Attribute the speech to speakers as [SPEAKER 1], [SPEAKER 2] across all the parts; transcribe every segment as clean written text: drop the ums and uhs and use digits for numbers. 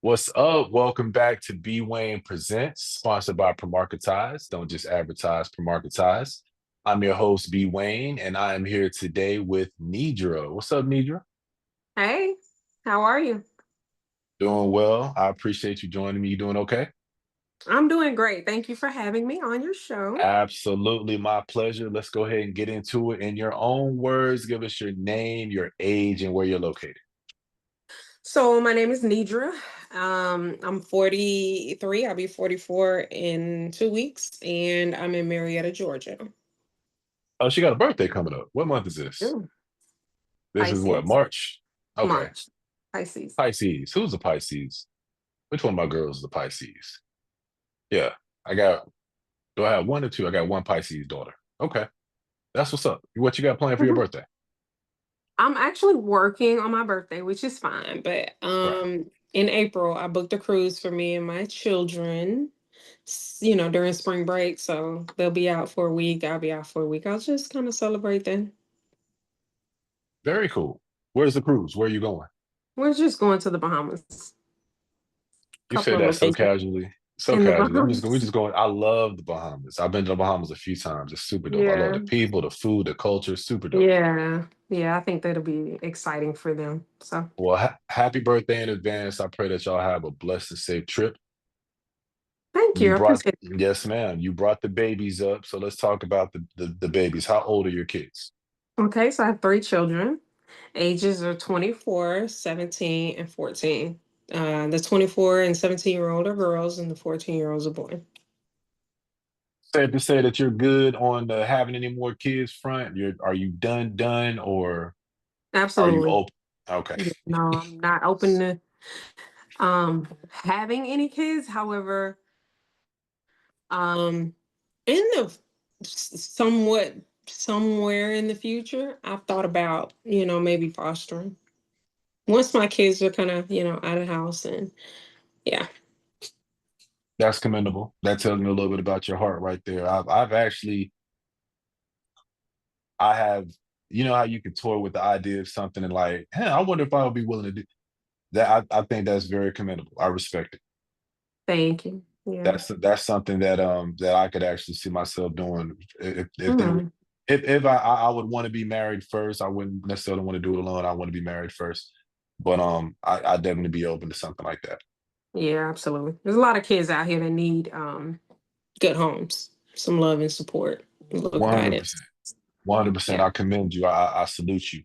[SPEAKER 1] What's up? Welcome back to Presents, sponsored by Promarketize. Don't just advertise, Promarketize. I'm your host, B Wayne, and I am here today with Nedra. What's up, Nedra?
[SPEAKER 2] Hey, how are you?
[SPEAKER 1] Doing well. I appreciate you joining me. You doing okay?
[SPEAKER 2] I'm doing great. Thank you for having me on your show.
[SPEAKER 1] Absolutely, my pleasure. Let's go ahead and get into it. In your own words, give us your name, your age, and where you're located.
[SPEAKER 2] So, my name is Nedra. I'm 43. I'll be 44 in 2 weeks, and I'm in Marietta, Georgia.
[SPEAKER 1] Oh, she got a birthday coming up. What month is this?
[SPEAKER 2] Ooh,
[SPEAKER 1] This is what,
[SPEAKER 2] Pisces,
[SPEAKER 1] March? Okay.
[SPEAKER 2] March, Pisces.
[SPEAKER 1] Pisces. Who's a Pisces? Which one of my girls is a Pisces? Yeah, I got. Do I have one or two? I got one Pisces daughter. Okay, that's what's up. What you got planned for your
[SPEAKER 2] Mhm.
[SPEAKER 1] birthday?
[SPEAKER 2] I'm actually working on my birthday, which is fine. But
[SPEAKER 1] Right.
[SPEAKER 2] in April, I booked a cruise for me and my children. During spring break, so they'll be out for a week. I'll be out for a week. I'll just kind of celebrate then.
[SPEAKER 1] Very cool. Where's the cruise? Where are you going?
[SPEAKER 2] We're just going to the Bahamas.
[SPEAKER 1] You say
[SPEAKER 2] Couple of
[SPEAKER 1] that so
[SPEAKER 2] locations
[SPEAKER 1] casually. So
[SPEAKER 2] in the
[SPEAKER 1] casually. I'm just going. We're
[SPEAKER 2] Bahamas.
[SPEAKER 1] just going. I love the Bahamas. I've been to the Bahamas a few times. It's super dope. I love
[SPEAKER 2] Yeah,
[SPEAKER 1] the people, the food, the culture. Super dope.
[SPEAKER 2] yeah. I think that'll be exciting for them. So
[SPEAKER 1] Well, happy birthday in advance. I pray that y'all have a blessed and safe trip.
[SPEAKER 2] thank
[SPEAKER 1] You
[SPEAKER 2] you. I
[SPEAKER 1] brought,
[SPEAKER 2] appreciate it.
[SPEAKER 1] yes, ma'am. You brought the babies up. So let's talk about the babies. How old are your kids?
[SPEAKER 2] Okay, so I have three children. Ages are 24, 17, and 14. The 24 and 17-year-old are girls, and the 14-year-olds are boys.
[SPEAKER 1] Safe to say that you're good on the having any more kids front. Are you done, or are you
[SPEAKER 2] Absolutely.
[SPEAKER 1] open? Okay.
[SPEAKER 2] Yeah, no, I'm not open to having any kids. However, Um, in the somewhat somewhere in the future, I've thought about, maybe fostering. Once my kids are kind of, out of the house and yeah.
[SPEAKER 1] That's commendable. That tells me a little bit about your heart right there. I've actually, I have, you know how you can toy with the idea of something and like, hey, I wonder if I would be willing to do that. I think that's very commendable. I respect it.
[SPEAKER 2] Thank you. Yeah.
[SPEAKER 1] That's something that I could actually see myself doing if they
[SPEAKER 2] Mhm.
[SPEAKER 1] if I would want to be married first. I wouldn't necessarily want to do it alone. I want to be married first. But I'd definitely be open to something like that.
[SPEAKER 2] Yeah, absolutely. There's a lot of kids out here that need good homes, some love and support, a little guidance.
[SPEAKER 1] 100%. 100%.
[SPEAKER 2] Yeah.
[SPEAKER 1] I commend you. I salute you.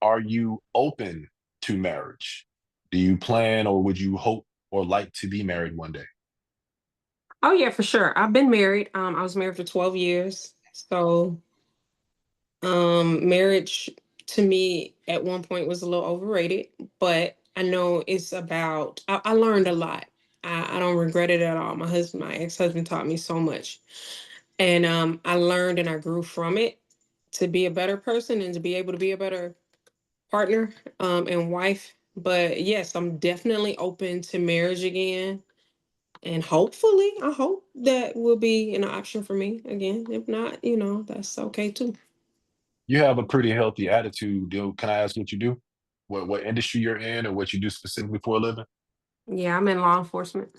[SPEAKER 1] Are you open to marriage? Do you plan or would you hope or like to be married one day?
[SPEAKER 2] Oh yeah, for sure. I've been married. I was married for 12 years. So marriage to me at one point was a little overrated, but I know it's about, I learned a lot. I don't regret it at all. My ex-husband taught me so much. And I learned and I grew from it to be a better person and to be able to be a better partner and wife. But yes, I'm definitely open to marriage again. And hopefully, I hope that will be an option for me again. If not, that's okay too.
[SPEAKER 1] You have a pretty healthy attitude. Can I ask what you do? What industry you're in or what you do specifically for a living?
[SPEAKER 2] Yeah, I'm in law enforcement.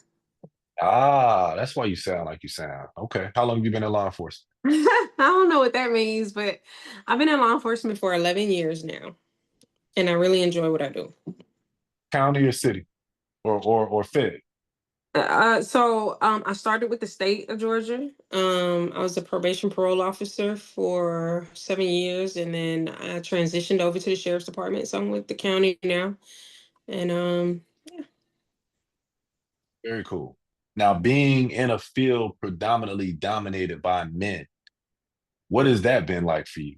[SPEAKER 1] Ah, that's why you sound like you sound. Okay. How long have you been in law enforcement?
[SPEAKER 2] I don't know what that means, but I've been in law enforcement for 11 years now, and I really enjoy what I do.
[SPEAKER 1] County or city or Fed?
[SPEAKER 2] I started with the state of Georgia. I was a probation parole officer for 7 years, and then I transitioned over to the sheriff's department. So I'm with the county now, and yeah.
[SPEAKER 1] Very cool. Now, being in a field predominantly dominated by men, what has that been like for you?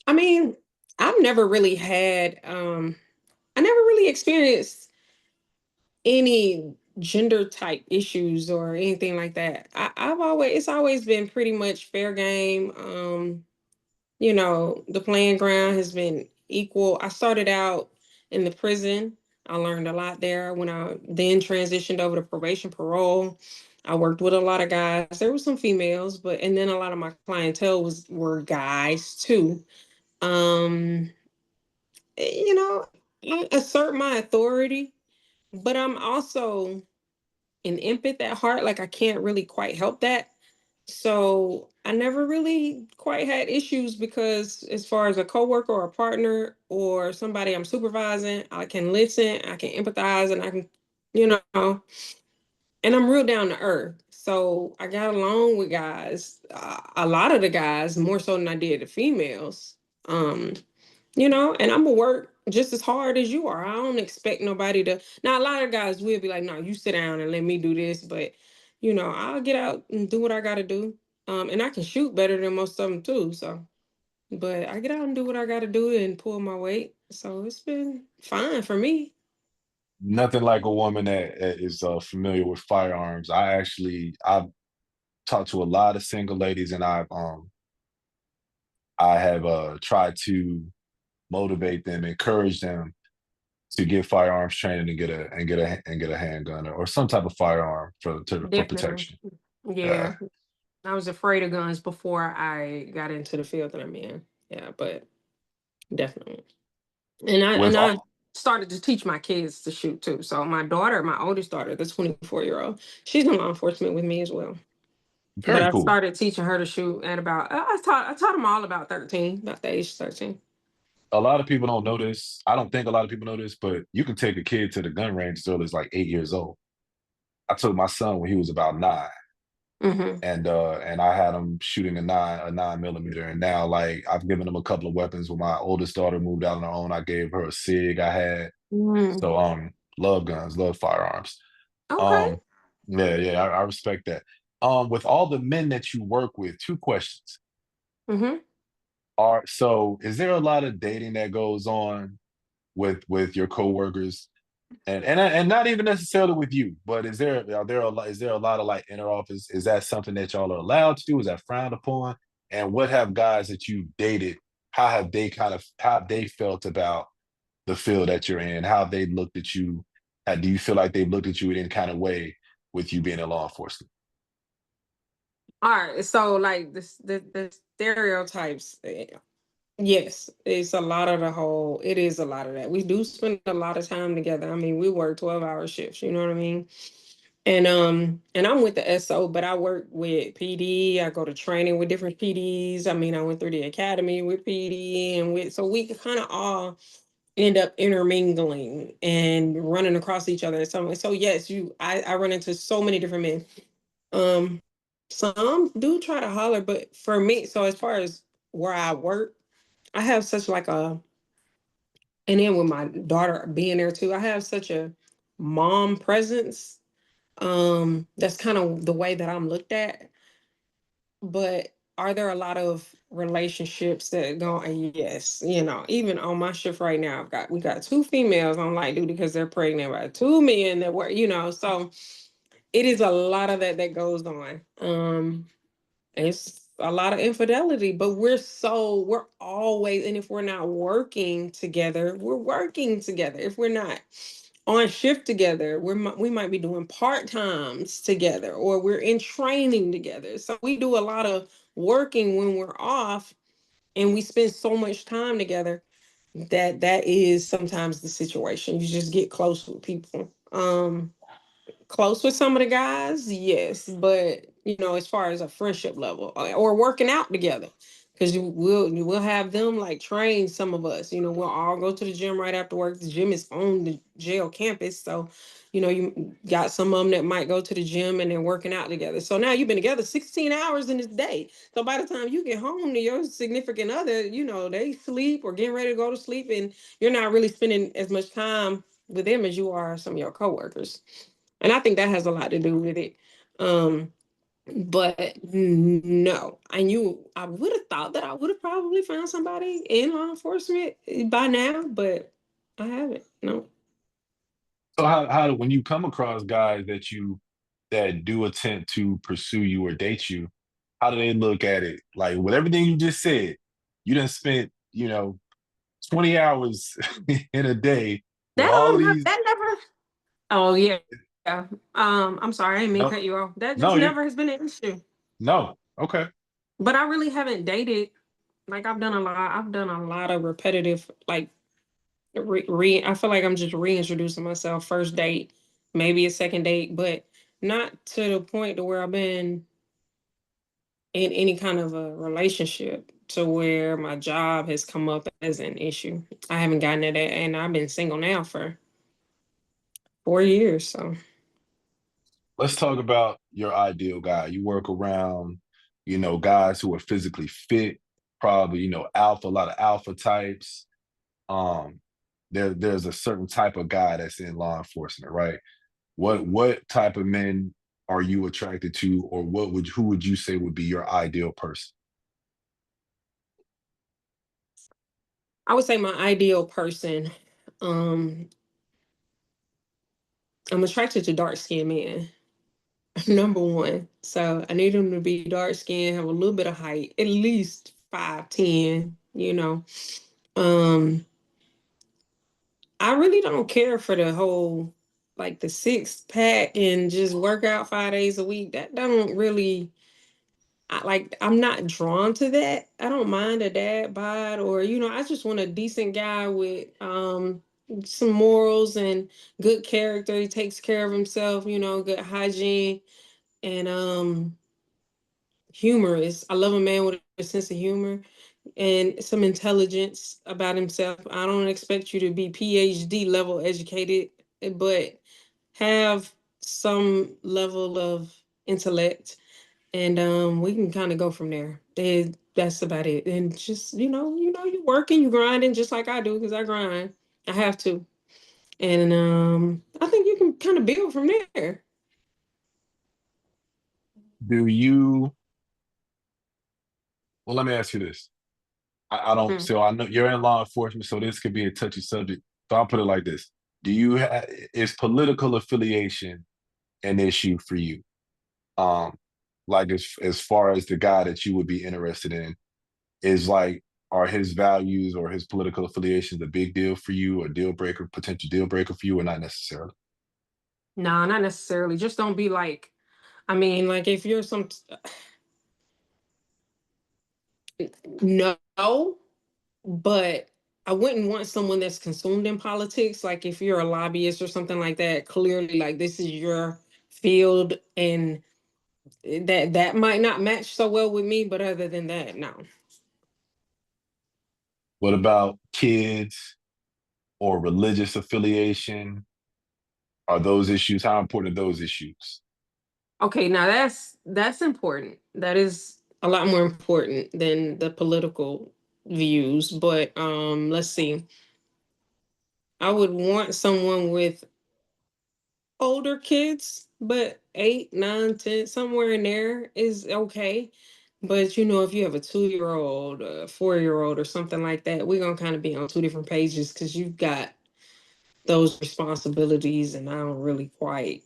[SPEAKER 2] I mean, I've never really had, I never really experienced any gender type issues or anything like that. It's always been pretty much fair game. The playing ground has been equal. I started out in the prison. I learned a lot there. When I then transitioned over to probation parole, I worked with a lot of guys. There were some females, but and then a lot of my clientele were guys too. Um you know, I assert my authority, but I'm also an empath at heart. Like I can't really quite help that. So I never really quite had issues because as far as a coworker or a partner or somebody I'm supervising, I can listen, I can empathize, and I can, you know, and I'm real down to earth. So I got along with guys, a lot of the guys more so than I did the females. Um, and I'm gonna work just as hard as you are. I don't expect nobody to. Now, a lot of guys will be like, "No, you sit down and let me do this," but I'll get out and do what I gotta do. And I can shoot better than most of them too. So, but I get out and do what I gotta do and pull my weight. So it's been fine for me.
[SPEAKER 1] Nothing like a woman that is familiar with firearms. I've talked to a lot of single ladies, and I have tried to motivate them, encourage them to get firearms training and get a handgun or some type of firearm for
[SPEAKER 2] Definitely,
[SPEAKER 1] protection. Uh,
[SPEAKER 2] yeah. I was afraid of guns before I got into the field that I'm in. Yeah, but definitely. And
[SPEAKER 1] with
[SPEAKER 2] I
[SPEAKER 1] all,
[SPEAKER 2] started to teach my kids to shoot too. So my daughter, my oldest daughter, the 24-year-old, she's in law enforcement with me as well. But
[SPEAKER 1] very
[SPEAKER 2] I
[SPEAKER 1] cool.
[SPEAKER 2] started teaching her to shoot at about I taught them all about 13, about the age 13.
[SPEAKER 1] A lot of people don't know this. I don't think a lot of people know this, but you can take a kid to the gun range as early as like 8 years old. I took my son when he was about 9,
[SPEAKER 2] Mm-hmm.
[SPEAKER 1] and I had him shooting a 9 millimeter. And now, like, I've given him a couple of weapons. When my oldest daughter moved out on her own, I gave her a Sig I had.
[SPEAKER 2] Mm.
[SPEAKER 1] So love guns, love firearms.
[SPEAKER 2] Okay.
[SPEAKER 1] Um, yeah, yeah, I respect that. With all the men that you work with, two questions.
[SPEAKER 2] Mm-hmm.
[SPEAKER 1] Is there a lot of dating that goes on with your coworkers? And not even necessarily with you, but is there a lot of like inner office? Is that something that y'all are allowed to do? Is that frowned upon? And what have guys that you dated, how have they felt about the field that you're in? How have they looked at you? Do you feel like they've looked at you in any kind of way with you being in law enforcement?
[SPEAKER 2] All right. So like the stereotypes. Yes, it's a lot of the whole. It is a lot of that. We do spend a lot of time together. I mean, we work 12-hour shifts. You know what I mean? And I'm with the SO, but I work with PD. I go to training with different PDs. I mean, I went through the academy with PD, and with so we kind of all end up intermingling and running across each other. So yes, I run into so many different men. Um, some do try to holler, but for me, so as far as where I work, I have such like a, and then with my daughter being there too, I have such a mom presence. That's kind of the way that I'm looked at. But are there a lot of relationships that go? Yes, even on my shift right now, we got two females on light duty because they're pregnant by two men that work, so it is a lot of that that goes on. It's a lot of infidelity, but we're always, and if we're not working together, we're working together. If we're not on shift together, we might be doing part times together, or we're in training together. So we do a lot of working when we're off, and we spend so much time together that is sometimes the situation. You just get close with people. Close with some of the guys, yes, but as far as a friendship level, or working out together, because you will have them like train some of us. We'll all go to the gym right after work. The gym is on the jail campus, so you got some of them that might go to the gym and they're working out together. So now you've been together 16 hours in this day. So by the time you get home to your significant other, they sleep or getting ready to go to sleep, and you're not really spending as much time with them as you are some of your coworkers. And I think that has a lot to do with it. Um, but no, I would have thought that I would have probably found somebody in law enforcement by now, but I haven't. No.
[SPEAKER 1] So how when you come across guys that do attempt to pursue you or date you, how do they look at it? Like with everything you just said, you done spent, 20 hours in a day with all of these.
[SPEAKER 2] That never. Oh yeah. Yeah. I'm sorry, I didn't mean to
[SPEAKER 1] No,
[SPEAKER 2] cut you off. That
[SPEAKER 1] no,
[SPEAKER 2] just
[SPEAKER 1] you
[SPEAKER 2] never has been an issue.
[SPEAKER 1] no. Okay.
[SPEAKER 2] But I really haven't dated. Like I've done a lot. I've done a lot of repetitive, like I feel like I'm just reintroducing myself. First date, maybe a second date, but not to the point to where I've been in any kind of a relationship to where my job has come up as an issue. I haven't gotten to that, and I've been single now for 4 years. So
[SPEAKER 1] Let's talk about your ideal guy. You work around, guys who are physically fit, probably, alpha, a lot of alpha types. Um, there's a certain type of guy that's in law enforcement, right? What type of men are you attracted to, or who would you say would be your ideal person?
[SPEAKER 2] I would say my ideal person. Um, I'm attracted to dark skinned men. Number one. So I need them to be dark skinned, have a little bit of height, at least 5'10", you know. Um, I really don't care for the whole like the six pack and just work out 5 days a week. That don't really I'm not drawn to that. I don't mind a dad bod or I just want a decent guy with some morals and good character. He takes care of himself, good hygiene and humorous. I love a man with a sense of humor and some intelligence about himself. I don't expect you to be PhD level educated, but have some level of intellect, and we can kind of go from there. And that's about it. And just you working, you grinding just like I do because I grind. I have to, and I think you can kind of build from there.
[SPEAKER 1] Do you, well, let me ask you this. I don't,
[SPEAKER 2] Hmm.
[SPEAKER 1] so I know you're in law enforcement, so this could be a touchy subject. So I'll put it like this. Is political affiliation an issue for you? Um, like as far as the guy that you would be interested in, is like, are his values or his political affiliations a big deal for you, a deal breaker, potential deal breaker for you, or not necessarily?
[SPEAKER 2] No, not necessarily. Just don't be like. I mean, like if you're some no, but I wouldn't want someone that's consumed in politics. Like if you're a lobbyist or something like that, clearly like this is your field and that might not match so well with me, but other than that, no.
[SPEAKER 1] What about kids or religious affiliation? Are those issues? How important are those issues?
[SPEAKER 2] Okay, now that's important. That is a lot more important than the political views, but let's see. I would want someone with older kids, but 8, 9, 10, somewhere in there is okay. But if you have a 2-year old, a 4-year old, or something like that, we're gonna kind of be on two different pages because you've got those responsibilities, and I don't really quite,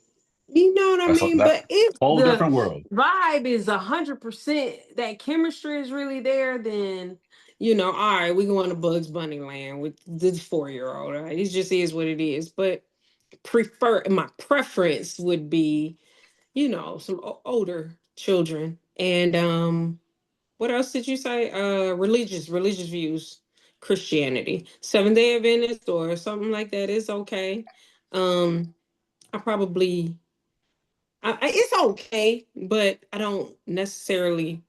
[SPEAKER 2] you know what I
[SPEAKER 1] That's a
[SPEAKER 2] mean?
[SPEAKER 1] that
[SPEAKER 2] But if
[SPEAKER 1] whole
[SPEAKER 2] the
[SPEAKER 1] different world.
[SPEAKER 2] vibe is 100%, that chemistry is really there, then all right, we go into Bugs Bunny land with this 4-year old. Right? It just is what it is. But my preference would be some older children. And what else did you say? Religious views. Christianity, Seventh-day Adventist or something like that is okay. um I probably it's okay, but I don't necessarily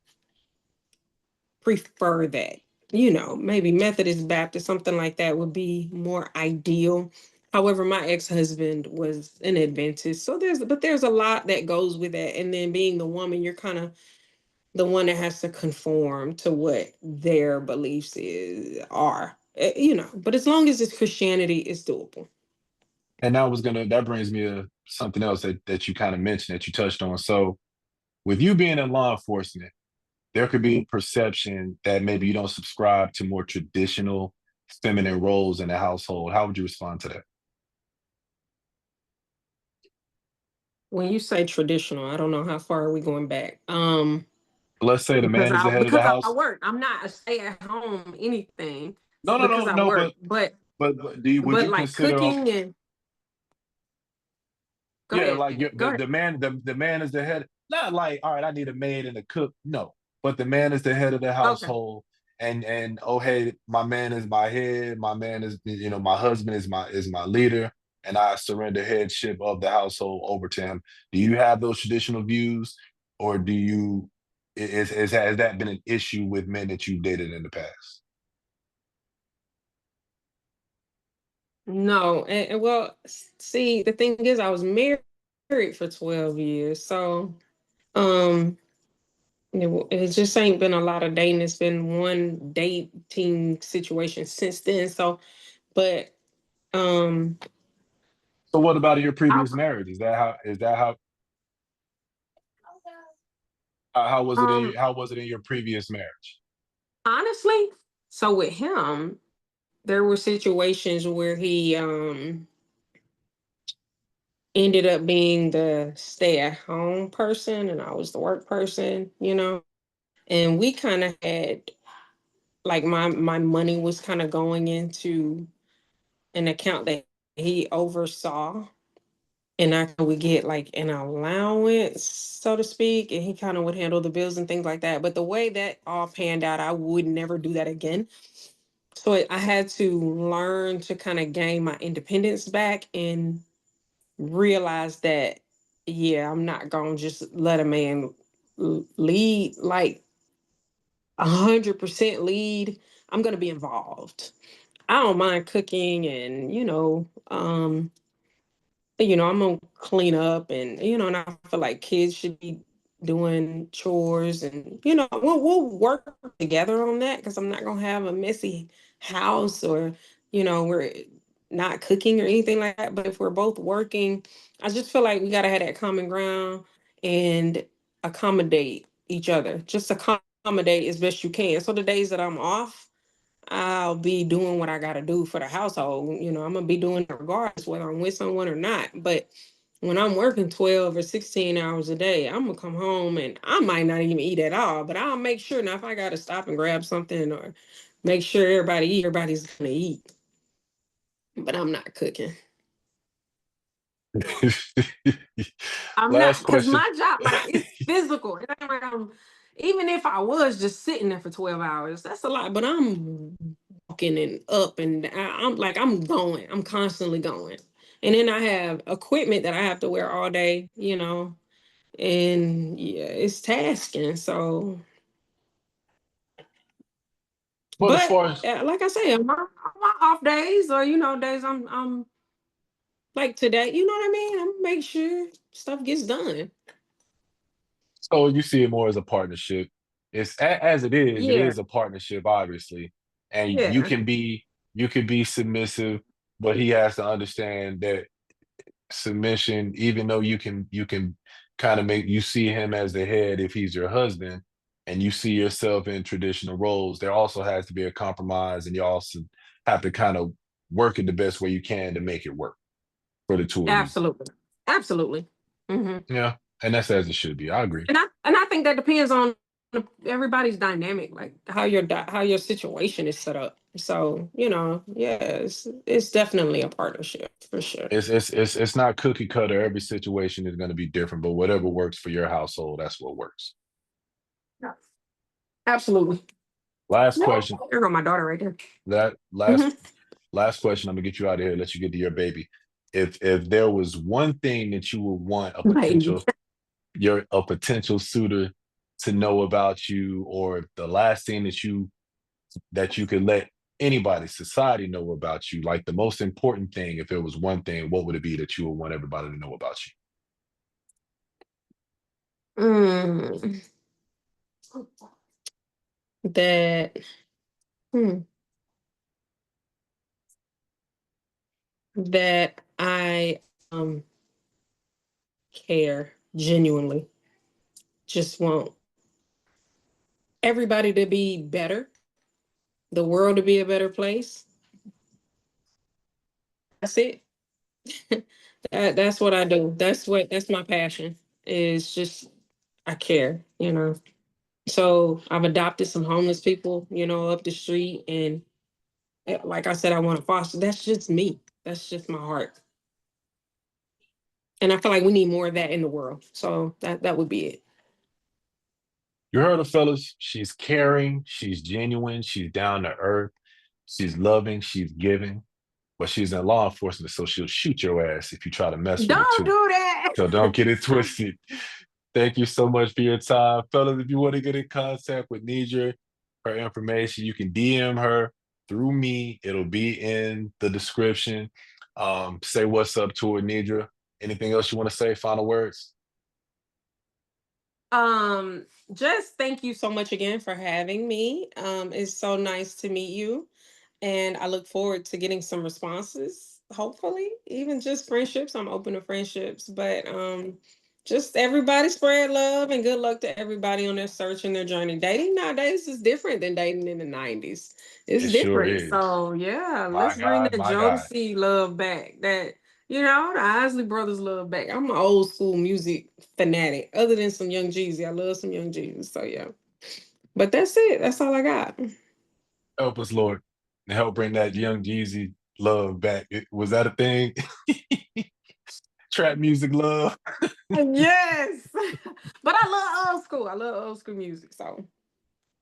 [SPEAKER 2] prefer that. Maybe Methodist, Baptist, something like that would be more ideal. However, my ex-husband was an Adventist, so there's a lot that goes with that. And then being the woman, you're kind of the one that has to conform to what their beliefs are. But as long as it's Christianity, it's doable.
[SPEAKER 1] And that brings me to something else that you kind of mentioned that you touched on. So with you being in law enforcement, there could be perception that maybe you don't subscribe to more traditional feminine roles in the household. How would you respond to that?
[SPEAKER 2] When you say traditional, I don't know how far are we going back.
[SPEAKER 1] Let's say the
[SPEAKER 2] Because
[SPEAKER 1] man is
[SPEAKER 2] I
[SPEAKER 1] the head of the
[SPEAKER 2] because I
[SPEAKER 1] house.
[SPEAKER 2] work. I'm not a stay at home anything
[SPEAKER 1] No, no, no,
[SPEAKER 2] because I
[SPEAKER 1] no.
[SPEAKER 2] work.
[SPEAKER 1] But would
[SPEAKER 2] But
[SPEAKER 1] you
[SPEAKER 2] like
[SPEAKER 1] consider?
[SPEAKER 2] cooking and go
[SPEAKER 1] Yeah,
[SPEAKER 2] ahead.
[SPEAKER 1] like
[SPEAKER 2] Go ahead.
[SPEAKER 1] the man is the head. Not like, all right, I need a maid and a cook. No, but the man is the head of the
[SPEAKER 2] Okay.
[SPEAKER 1] household, and oh hey, my man is my head, my man is, my husband is my leader, and I surrender headship of the household over to him. Do you have those traditional views, or do you has that been an issue with men that you've dated in the past?
[SPEAKER 2] No, and well, see, the thing is, I was married for 12 years, so um, it just ain't been a lot of dating. It's been one dating situation since then. So, but um,
[SPEAKER 1] So what about in your
[SPEAKER 2] I,
[SPEAKER 1] previous marriage? How was it
[SPEAKER 2] um,
[SPEAKER 1] in your previous marriage?
[SPEAKER 2] honestly, so with him, there were situations where he ended up being the stay-at-home person, and I was the work person, and we kind of had, like, my money was kind of going into an account that he oversaw, and I would get like an allowance, so to speak, and he kind of would handle the bills and things like that. But the way that all panned out, I would never do that again. So I had to learn to kind of gain my independence back and realize that, yeah, I'm not gonna just let a man lead, like 100% lead. I'm gonna be involved. I don't mind cooking, and I'm gonna clean up, and I feel like kids should be doing chores, and we'll work together on that, because I'm not gonna have a messy house, or we're not cooking or anything like that. But if we're both working, I just feel like we gotta have that common ground and accommodate each other. Just accommodate as best you can. So the days that I'm off, I'll be doing what I got to do for the household. I'm going to be doing it regardless whether I'm with someone or not. But when I'm working 12 or 16 hours a day, I'm going to come home and I might not even eat at all, but I'll make sure. Now, if I got to stop and grab something or make sure everybody's going to eat, but I'm not cooking. I'm not,
[SPEAKER 1] Last
[SPEAKER 2] because
[SPEAKER 1] question.
[SPEAKER 2] my job, like, it's physical. It ain't like even if I was just sitting there for 12 hours, that's a lot. But I'm walking and up, and I'm like, I'm going. I'm constantly going. And then I have equipment that I have to wear all day, and yeah, it's tasking. So,
[SPEAKER 1] But as
[SPEAKER 2] but
[SPEAKER 1] far as
[SPEAKER 2] like I say, on my off days, or days I'm like today, you know what I mean? I'm make sure stuff gets done.
[SPEAKER 1] So you see it more as a partnership. As it
[SPEAKER 2] Yeah,
[SPEAKER 1] is a partnership, obviously, and
[SPEAKER 2] yeah.
[SPEAKER 1] you can be submissive, but he has to understand that submission, even though you can kind of make you see him as the head if he's your husband, and you see yourself in traditional roles, there also has to be a compromise, and you also have to kind of work it the best way you can to make it work for the two of you.
[SPEAKER 2] Absolutely. Absolutely. Hmm.
[SPEAKER 1] Yeah, and that's as it should be. I agree.
[SPEAKER 2] And I think that depends on everybody's dynamic, like how your situation is set up. So, yeah, it's definitely a partnership for sure.
[SPEAKER 1] It's not cookie cutter. Every situation is going to be different, but whatever works for your household, that's what works.
[SPEAKER 2] Yeah. Absolutely.
[SPEAKER 1] Last
[SPEAKER 2] No,
[SPEAKER 1] question.
[SPEAKER 2] there go my daughter right there.
[SPEAKER 1] That
[SPEAKER 2] Hmm.
[SPEAKER 1] last question. I'm gonna get you out of here. Let you get to your baby. If there was one thing that you would want
[SPEAKER 2] Baby.
[SPEAKER 1] a potential suitor to know about you, or the last thing that you could let anybody, society know about you, like the most important thing, if there was one thing, what would it be that you would want everybody to know about you?
[SPEAKER 2] Mm, that hmm, that I care genuinely. Just want everybody to be better, the world to be a better place. That's it. That's what I do. That's my passion. Is just I care. So I've adopted some homeless people, up the street, and like I said, I want to foster. That's just me. That's just my heart. And I feel like we need more of that in the world. So that would be it.
[SPEAKER 1] You heard her, fellas. She's caring, she's genuine, she's down to earth, she's loving, she's giving, but she's in law enforcement, so she'll shoot your ass if you try to mess with her
[SPEAKER 2] Don't
[SPEAKER 1] too.
[SPEAKER 2] do that.
[SPEAKER 1] So don't get it twisted. Thank you so much for your time. Fellas, if you want to get in contact with Nedra, her information, you can DM her through me. It'll be in the description. Say what's up to her, Nedra. Anything else you want to say? Final words?
[SPEAKER 2] Just thank you so much again for having me. It's so nice to meet you, and I look forward to getting some responses. Hopefully, even just friendships. I'm open to friendships, but just everybody spread love and good luck to everybody on their search and their journey. Dating nowadays is different than dating in the '90s. It's
[SPEAKER 1] It sure
[SPEAKER 2] different.
[SPEAKER 1] is.
[SPEAKER 2] So yeah,
[SPEAKER 1] My
[SPEAKER 2] let's bring
[SPEAKER 1] God,
[SPEAKER 2] that
[SPEAKER 1] my God.
[SPEAKER 2] Jodeci love back. That the Isley Brothers love back. I'm an old school music fanatic. Other than some Young Jeezy, I love some Young Jeezy. So yeah, but that's it. That's all I got.
[SPEAKER 1] Help us, Lord, and help bring that young Jeezy love back. Was that a thing? Trap music love.
[SPEAKER 2] Yes, but I love old school. I love old school music. So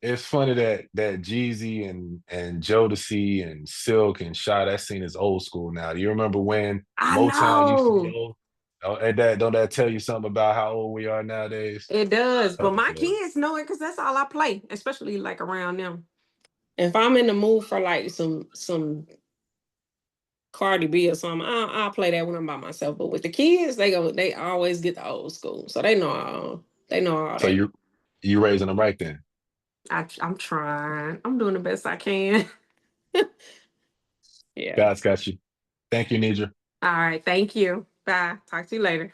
[SPEAKER 1] It's funny that Jeezy and Jodeci and Silk and Shy, that scene is old school now. Do you remember when
[SPEAKER 2] I
[SPEAKER 1] Motown used to be
[SPEAKER 2] know
[SPEAKER 1] old? Oh, and that don't that tell you something about how old we are nowadays?
[SPEAKER 2] it does, but
[SPEAKER 1] Help us,
[SPEAKER 2] my
[SPEAKER 1] Lord.
[SPEAKER 2] kids know it because that's all I play, especially like around them. If I'm in the mood for like some Cardi B or something, I'll play that when I'm by myself. But with the kids, they always get the old school, so they know all
[SPEAKER 1] So
[SPEAKER 2] that.
[SPEAKER 1] you raising them right then.
[SPEAKER 2] I'm trying. I'm doing the best I can. Yeah.
[SPEAKER 1] God's got you. Thank you, Nidra.
[SPEAKER 2] All right. Thank you. Bye. Talk to you later.